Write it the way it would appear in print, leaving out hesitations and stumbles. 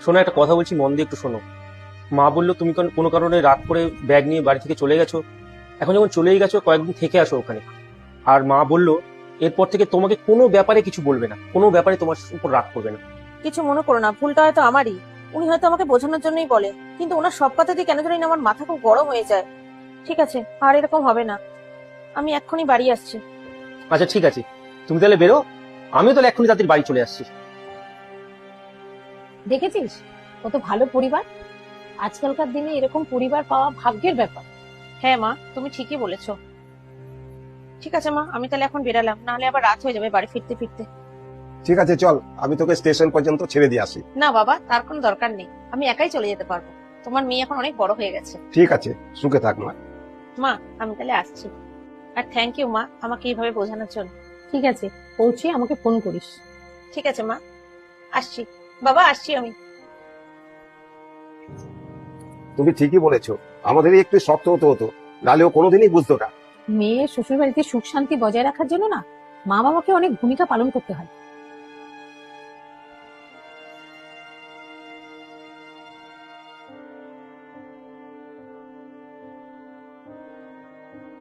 শোনো, একটা কথা বলছি, মন দিয়ে একটু শোনো। মা বললো তুমি কোনো কারণে রাত করে ব্যাগ নিয়ে বাড়ি থেকে চলে গেছো। এখন যখন চলেই গেছো, কয়েকদিন থেকে আসো ওখানে। আর মা বললো এরপর থেকে তোমাকে কোনো ব্যাপারে কিছু বলবে না, কোনো ব্যাপারে তোমার উপর রাগ করবে না। কিছু মনে করো না, ভুলটা হয়তো আমারই। উনি হয়তো আমাকে বোঝানোর জন্যই বলে, কিন্তু ওনার সব কথাতে কেন জানি না আমার মাথা খুব গরম হয়ে যায়। ঠিক আছে, আর এরকম হবে না। আমি এক্ষুনি বাড়ি আসছি। আচ্ছা ঠিক আছে, তুমি তাহলে বেরো, আমিও তাহলে এক্ষুনি তাদের বাড়ি চলে আসছি। দেখেছিস কত ভালো পরিবার। আজকালকার দিনে এরকম পরিবার পাওয়া ভাগ্যের ব্যাপার। হ্যাঁ মা, তুমি ঠিকই বলেছো। ঠিক আছে মা, আমি তাহলে এখন বেরালাম, নাহলে আবার রাত হয়ে যাবে বাড়ি ফিরতে ফিরতে। ঠিক আছে, চল আমি তোকে স্টেশন পর্যন্ত ছেড়ে দিয়ে আসি। না বাবা, তার কোনো দরকার নেই, আমি একাই চলে যেতে পারবো। তোমার মেয়ে এখন অনেক বড় হয়ে গেছে। ঠিক আছে, সুখে থাক মা। মা, আমি তাহলে আসছি। আর থ্যাংক ইউ মা, আমাকে এইভাবে বোঝানোর জন্য। ঠিক আছে, পৌঁছে আমাকে ফোন করিস। ঠিক আছে মা, আসছি। বাবা, আসছি আমি। তুমি ঠিকই বলেছো, আমাদেরই একটু শক্ত হতে হতো, নাহলে ও কোনোদিনই বুঝতো না। মেয়ে শ্বশুর বাড়িতে সুখ শান্তি বজায় রাখার জন্য না মা বাবাকে অনেক ভূমিকা পালন করতে হয়।